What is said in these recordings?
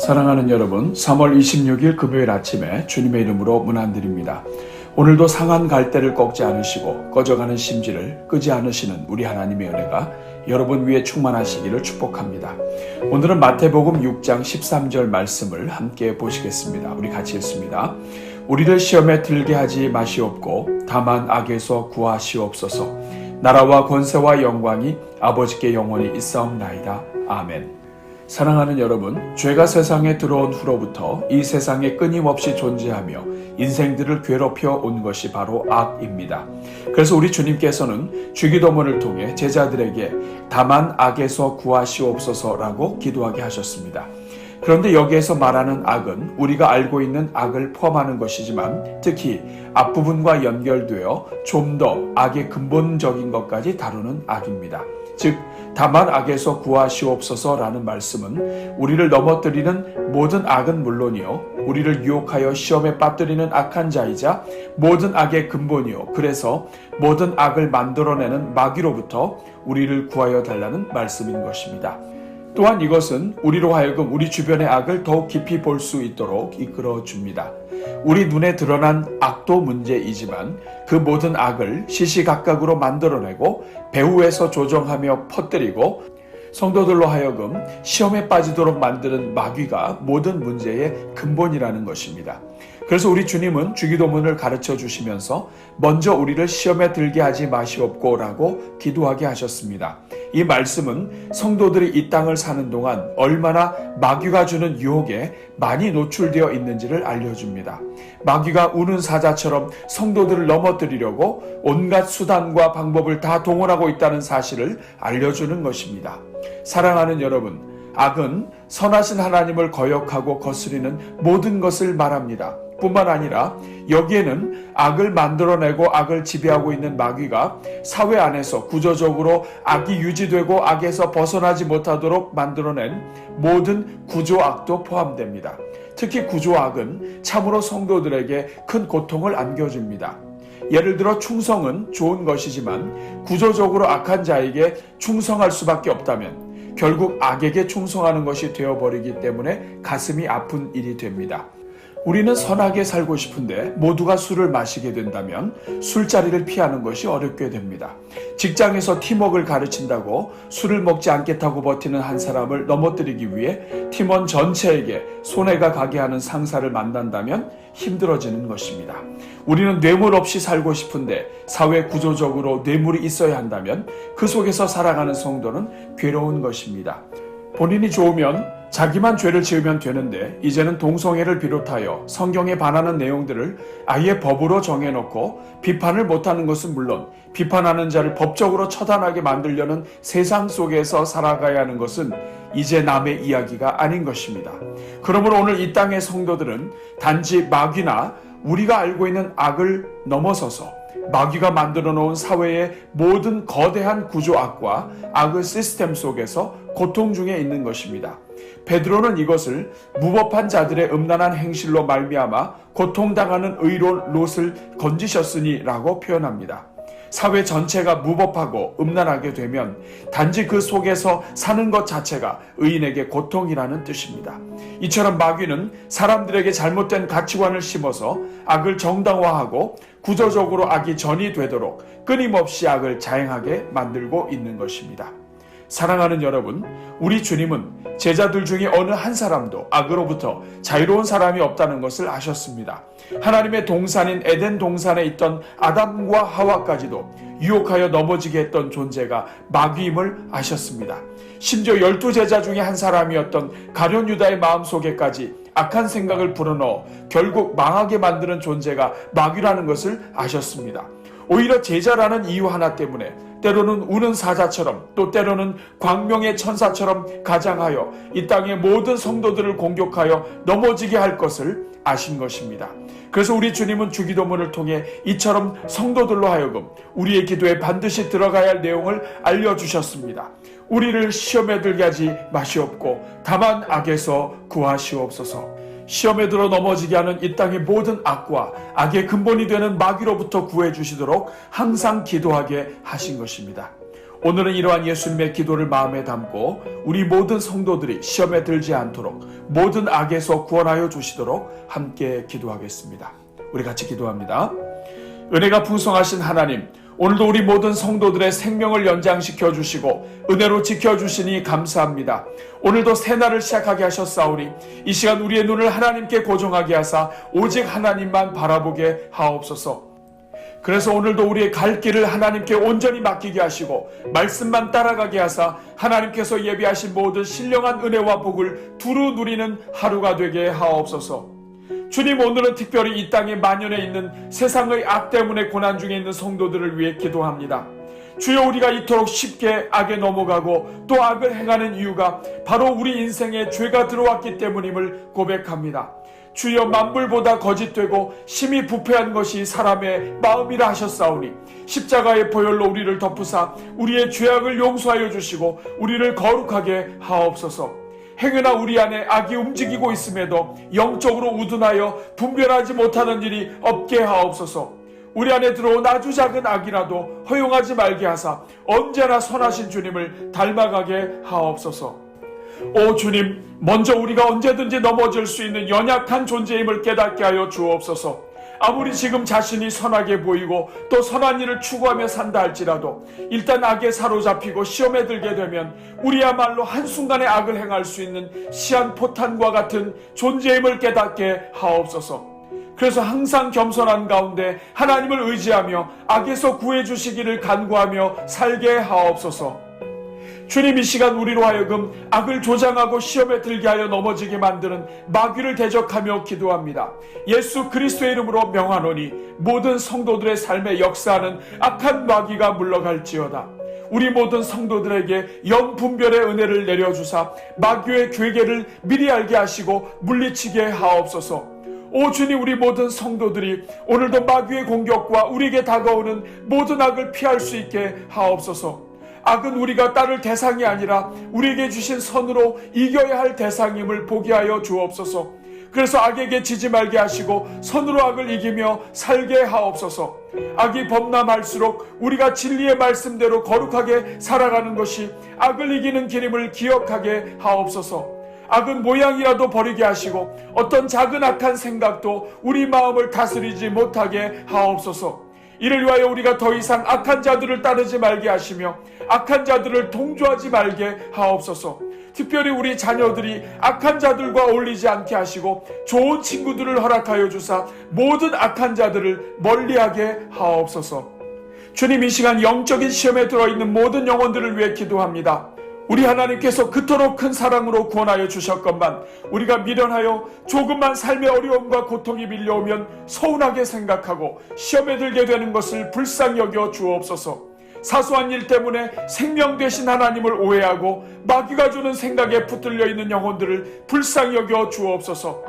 사랑하는 여러분, 3월 26일 금요일 아침에 주님의 이름으로 문안드립니다. 오늘도 상한 갈대를 꺾지 않으시고 꺼져가는 심지를 끄지 않으시는 우리 하나님의 은혜가 여러분 위에 충만하시기를 축복합니다. 오늘은 마태복음 6장 13절 말씀을 함께 보시겠습니다. 우리 같이 읽습니다. 우리를 시험에 들게 하지 마시옵고 다만 악에서 구하시옵소서. 나라와 권세와 영광이 아버지께 영원히 있사옵나이다. 아멘. 사랑하는 여러분, 죄가 세상에 들어온 후로부터 이 세상에 끊임없이 존재하며 인생들을 괴롭혀 온 것이 바로 악입니다. 그래서 우리 주님께서는 주기도문을 통해 제자들에게 다만 악에서 구하시옵소서라고 기도하게 하셨습니다. 그런데 여기에서 말하는 악은 우리가 알고 있는 악을 포함하는 것이지만 특히 앞부분과 연결되어 좀 더 악의 근본적인 것까지 다루는 악입니다. 즉 다만 악에서 구하시옵소서라는 말씀은 우리를 넘어뜨리는 모든 악은 물론이요 우리를 유혹하여 시험에 빠뜨리는 악한 자이자 모든 악의 근본이요 그래서 모든 악을 만들어내는 마귀로부터 우리를 구하여 달라는 말씀인 것입니다. 또한 이것은 우리로 하여금 우리 주변의 악을 더욱 깊이 볼 수 있도록 이끌어 줍니다. 우리 눈에 드러난 악도 문제이지만 그 모든 악을 시시각각으로 만들어내고 배후에서 조정하며 퍼뜨리고 성도들로 하여금 시험에 빠지도록 만드는 마귀가 모든 문제의 근본이라는 것입니다. 그래서 우리 주님은 주기도문을 가르쳐 주시면서 먼저 우리를 시험에 들게 하지 마시옵고 라고 기도하게 하셨습니다. 이 말씀은 성도들이 이 땅을 사는 동안 얼마나 마귀가 주는 유혹에 많이 노출되어 있는지를 알려줍니다. 마귀가 우는 사자처럼 성도들을 넘어뜨리려고 온갖 수단과 방법을 다 동원하고 있다는 사실을 알려주는 것입니다. 사랑하는 여러분, 악은 선하신 하나님을 거역하고 거스리는 모든 것을 말합니다. 뿐만 아니라 여기에는 악을 만들어내고 악을 지배하고 있는 마귀가 사회 안에서 구조적으로 악이 유지되고 악에서 벗어나지 못하도록 만들어낸 모든 구조악도 포함됩니다. 특히 구조악은 참으로 성도들에게 큰 고통을 안겨줍니다. 예를 들어 충성은 좋은 것이지만 구조적으로 악한 자에게 충성할 수밖에 없다면 결국 악에게 충성하는 것이 되어버리기 때문에 가슴이 아픈 일이 됩니다. 우리는 선하게 살고 싶은데 모두가 술을 마시게 된다면 술자리를 피하는 것이 어렵게 됩니다. 직장에서 팀워크를 가르친다고 술을 먹지 않겠다고 버티는 한 사람을 넘어뜨리기 위해 팀원 전체에게 손해가 가게 하는 상사를 만난다면 힘들어지는 것입니다. 우리는 뇌물 없이 살고 싶은데 사회 구조적으로 뇌물이 있어야 한다면 그 속에서 살아가는 성도는 괴로운 것입니다. 본인이 좋으면 자기만 죄를 지으면 되는데 이제는 동성애를 비롯하여 성경에 반하는 내용들을 아예 법으로 정해놓고 비판을 못하는 것은 물론 비판하는 자를 법적으로 처단하게 만들려는 세상 속에서 살아가야 하는 것은 이제 남의 이야기가 아닌 것입니다. 그러므로 오늘 이 땅의 성도들은 단지 마귀나 우리가 알고 있는 악을 넘어서서 마귀가 만들어 놓은 사회의 모든 거대한 구조악과 악의 시스템 속에서 고통 중에 있는 것입니다. 베드로는 이것을 무법한 자들의 음란한 행실로 말미암아 고통당하는 의로운 롯을 건지셨으니 라고 표현합니다. 사회 전체가 무법하고 음란하게 되면 단지 그 속에서 사는 것 자체가 의인에게 고통이라는 뜻입니다. 이처럼 마귀는 사람들에게 잘못된 가치관을 심어서 악을 정당화하고 구조적으로 악이 전이 되도록 끊임없이 악을 자행하게 만들고 있는 것입니다. 사랑하는 여러분, 우리 주님은 제자들 중에 어느 한 사람도 악으로부터 자유로운 사람이 없다는 것을 아셨습니다. 하나님의 동산인 에덴 동산에 있던 아담과 하와까지도 유혹하여 넘어지게 했던 존재가 마귀임을 아셨습니다. 심지어 12제자 중에 한 사람이었던 가룟 유다의 마음속에까지 악한 생각을 불어넣어 결국 망하게 만드는 존재가 마귀라는 것을 아셨습니다. 오히려 제자라는 이유 하나 때문에 때로는 우는 사자처럼 또 때로는 광명의 천사처럼 가장하여 이 땅의 모든 성도들을 공격하여 넘어지게 할 것을 아신 것입니다. 그래서 우리 주님은 주기도문을 통해 이처럼 성도들로 하여금 우리의 기도에 반드시 들어가야 할 내용을 알려주셨습니다. 우리를 시험에 들게 하지 마시옵고 다만 악에서 구하시옵소서. 시험에 들어 넘어지게 하는 이 땅의 모든 악과 악의 근본이 되는 마귀로부터 구해 주시도록 항상 기도하게 하신 것입니다. 오늘은 이러한 예수님의 기도를 마음에 담고 우리 모든 성도들이 시험에 들지 않도록 모든 악에서 구원하여 주시도록 함께 기도하겠습니다. 우리 같이 기도합니다. 은혜가 풍성하신 하나님, 오늘도 우리 모든 성도들의 생명을 연장시켜 주시고 은혜로 지켜주시니 감사합니다. 오늘도 새날을 시작하게 하셨사오니 이 시간 우리의 눈을 하나님께 고정하게 하사 오직 하나님만 바라보게 하옵소서. 그래서 오늘도 우리의 갈 길을 하나님께 온전히 맡기게 하시고 말씀만 따라가게 하사 하나님께서 예비하신 모든 신령한 은혜와 복을 두루 누리는 하루가 되게 하옵소서. 주님, 오늘은 특별히 이 땅에 만연해 있는 세상의 악 때문에 고난 중에 있는 성도들을 위해 기도합니다. 주여, 우리가 이토록 쉽게 악에 넘어가고 또 악을 행하는 이유가 바로 우리 인생에 죄가 들어왔기 때문임을 고백합니다. 주여, 만물보다 거짓되고 심히 부패한 것이 사람의 마음이라 하셨사오니 십자가의 보혈로 우리를 덮으사 우리의 죄악을 용서하여 주시고 우리를 거룩하게 하옵소서. 행여나 우리 안에 악이 움직이고 있음에도 영적으로 우둔하여 분별하지 못하는 일이 없게 하옵소서. 우리 안에 들어온 아주 작은 악이라도 허용하지 말게 하사 언제나 선하신 주님을 닮아가게 하옵소서. 오 주님, 먼저 우리가 언제든지 넘어질 수 있는 연약한 존재임을 깨닫게 하여 주옵소서. 아무리 지금 자신이 선하게 보이고 또 선한 일을 추구하며 산다 할지라도 일단 악에 사로잡히고 시험에 들게 되면 우리야말로 한순간에 악을 행할 수 있는 시한포탄과 같은 존재임을 깨닫게 하옵소서. 그래서 항상 겸손한 가운데 하나님을 의지하며 악에서 구해주시기를 간구하며 살게 하옵소서. 주님, 이 시간 우리로 하여금 악을 조장하고 시험에 들게 하여 넘어지게 만드는 마귀를 대적하며 기도합니다. 예수 그리스도의 이름으로 명하노니 모든 성도들의 삶에 역사하는 악한 마귀가 물러갈지어다. 우리 모든 성도들에게 영분별의 은혜를 내려주사 마귀의 괴계를 미리 알게 하시고 물리치게 하옵소서. 오 주님, 우리 모든 성도들이 오늘도 마귀의 공격과 우리에게 다가오는 모든 악을 피할 수 있게 하옵소서. 악은 우리가 따를 대상이 아니라 우리에게 주신 선으로 이겨야 할 대상임을 보게 하여 주옵소서. 그래서 악에게 지지 말게 하시고 선으로 악을 이기며 살게 하옵소서. 악이 범람할수록 우리가 진리의 말씀대로 거룩하게 살아가는 것이 악을 이기는 길임을 기억하게 하옵소서. 악은 모양이라도 버리게 하시고 어떤 작은 악한 생각도 우리 마음을 다스리지 못하게 하옵소서. 이를 위하여 우리가 더 이상 악한 자들을 따르지 말게 하시며 악한 자들을 동조하지 말게 하옵소서. 특별히 우리 자녀들이 악한 자들과 어울리지 않게 하시고 좋은 친구들을 허락하여 주사 모든 악한 자들을 멀리하게 하옵소서. 주님, 이 시간 영적인 시험에 들어있는 모든 영혼들을 위해 기도합니다. 우리 하나님께서 그토록 큰 사랑으로 구원하여 주셨건만 우리가 미련하여 조금만 삶의 어려움과 고통이 밀려오면 서운하게 생각하고 시험에 들게 되는 것을 불쌍히 여겨 주옵소서. 사소한 일 때문에 생명 되신 하나님을 오해하고 마귀가 주는 생각에 붙들려 있는 영혼들을 불쌍히 여겨 주옵소서.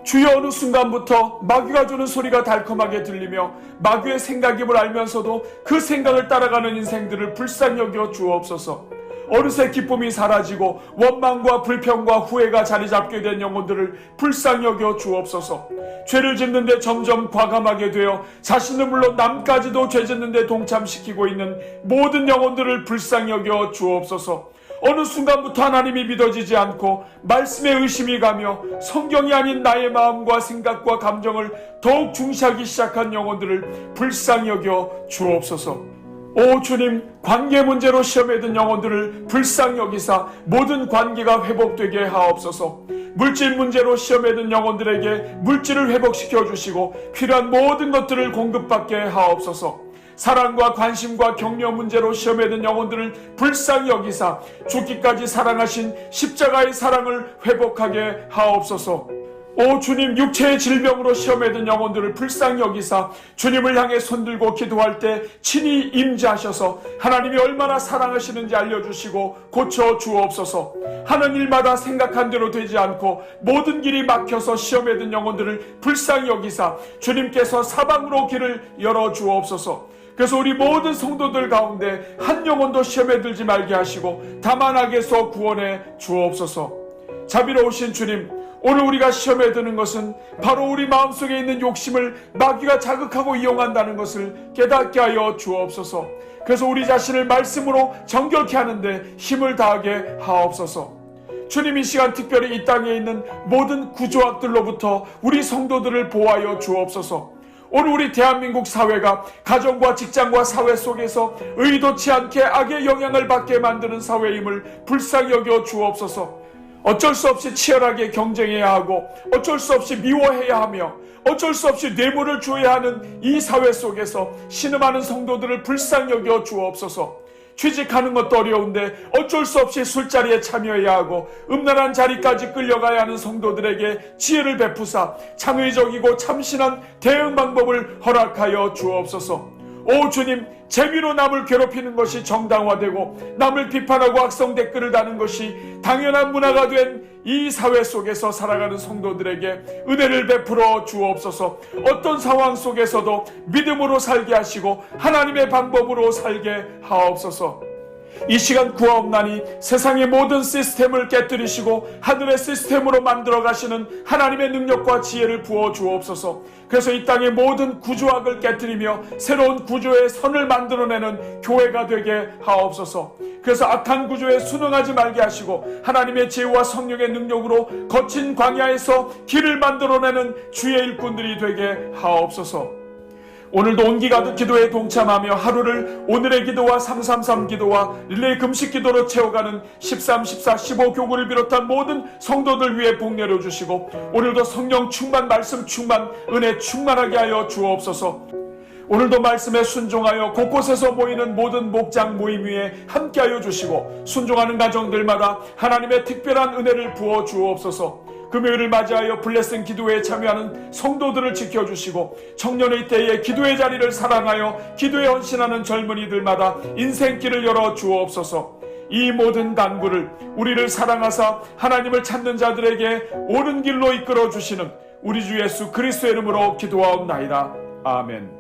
주여, 어느 순간부터 마귀가 주는 소리가 달콤하게 들리며 마귀의 생각임을 알면서도 그 생각을 따라가는 인생들을 불쌍히 여겨 주옵소서. 어느새 기쁨이 사라지고 원망과 불평과 후회가 자리 잡게 된 영혼들을 불쌍히 여겨 주옵소서. 죄를 짓는데 점점 과감하게 되어 자신은 물론 남까지도 죄 짓는데 동참시키고 있는 모든 영혼들을 불쌍히 여겨 주옵소서. 어느 순간부터 하나님이 믿어지지 않고 말씀에 의심이 가며 성경이 아닌 나의 마음과 생각과 감정을 더욱 중시하기 시작한 영혼들을 불쌍히 여겨 주옵소서. 오 주님, 관계 문제로 시험에 든 영혼들을 불쌍히 여기사 모든 관계가 회복되게 하옵소서. 물질 문제로 시험에 든 영혼들에게 물질을 회복시켜 주시고 필요한 모든 것들을 공급받게 하옵소서. 사랑과 관심과 격려 문제로 시험에 든 영혼들을 불쌍히 여기사 죽기까지 사랑하신 십자가의 사랑을 회복하게 하옵소서. 오 주님, 육체의 질병으로 시험에 든 영혼들을 불쌍히 여기사 주님을 향해 손들고 기도할 때 친히 임재하셔서 하나님이 얼마나 사랑하시는지 알려주시고 고쳐 주옵소서. 하는 일마다 생각한 대로 되지 않고 모든 길이 막혀서 시험에 든 영혼들을 불쌍히 여기사 주님께서 사방으로 길을 열어 주옵소서. 그래서 우리 모든 성도들 가운데 한 영혼도 시험에 들지 말게 하시고 다만 악에서 구원해 주옵소서. 자비로우신 주님, 오늘 우리가 시험에 드는 것은 바로 우리 마음속에 있는 욕심을 마귀가 자극하고 이용한다는 것을 깨닫게 하여 주옵소서. 그래서 우리 자신을 말씀으로 정결케 하는데 힘을 다하게 하옵소서. 주님, 이 시간 특별히 이 땅에 있는 모든 구조학들로부터 우리 성도들을 보호하여 주옵소서. 오늘 우리 대한민국 사회가 가정과 직장과 사회 속에서 의도치 않게 악의 영향을 받게 만드는 사회임을 불쌍히 여겨 주옵소서. 어쩔 수 없이 치열하게 경쟁해야 하고 어쩔 수 없이 미워해야 하며 어쩔 수 없이 뇌물을 줘야 하는 이 사회 속에서 신음하는 성도들을 불쌍히 여겨 주옵소서. 취직하는 것도 어려운데 어쩔 수 없이 술자리에 참여해야 하고 음란한 자리까지 끌려가야 하는 성도들에게 지혜를 베푸사 창의적이고 참신한 대응 방법을 허락하여 주옵소서. 오 주님, 재미로 남을 괴롭히는 것이 정당화되고 남을 비판하고 악성 댓글을 다는 것이 당연한 문화가 된 이 사회 속에서 살아가는 성도들에게 은혜를 베풀어 주옵소서. 어떤 상황 속에서도 믿음으로 살게 하시고 하나님의 방법으로 살게 하옵소서. 이 시간 구하옵나니 세상의 모든 시스템을 깨뜨리시고 하늘의 시스템으로 만들어 가시는 하나님의 능력과 지혜를 부어 주옵소서. 그래서 이 땅의 모든 구조학을 깨뜨리며 새로운 구조의 선을 만들어내는 교회가 되게 하옵소서. 그래서 악한 구조에 순응하지 말게 하시고 하나님의 지혜와 성령의 능력으로 거친 광야에서 길을 만들어내는 주의 일꾼들이 되게 하옵소서. 오늘도 온기 가득 기도에 동참하며 하루를 오늘의 기도와 333 기도와 릴레이 금식 기도로 채워가는 13, 14, 15 교구를 비롯한 모든 성도들 위해 복 내려주시고 오늘도 성령 충만, 말씀 충만, 은혜 충만하게 하여 주옵소서. 오늘도 말씀에 순종하여 곳곳에서 모이는 모든 목장 모임 위에 함께하여 주시고 순종하는 가정들마다 하나님의 특별한 은혜를 부어 주옵소서. 금요일을 맞이하여 블레싱 기도회에 참여하는 성도들을 지켜주시고 청년의 때에 기도의 자리를 사랑하여 기도에 헌신하는 젊은이들마다 인생길을 열어 주옵소서. 이 모든 간구를 우리를 사랑하사 하나님을 찾는 자들에게 옳은 길로 이끌어 주시는 우리 주 예수 그리스도의 이름으로 기도하옵나이다. 아멘.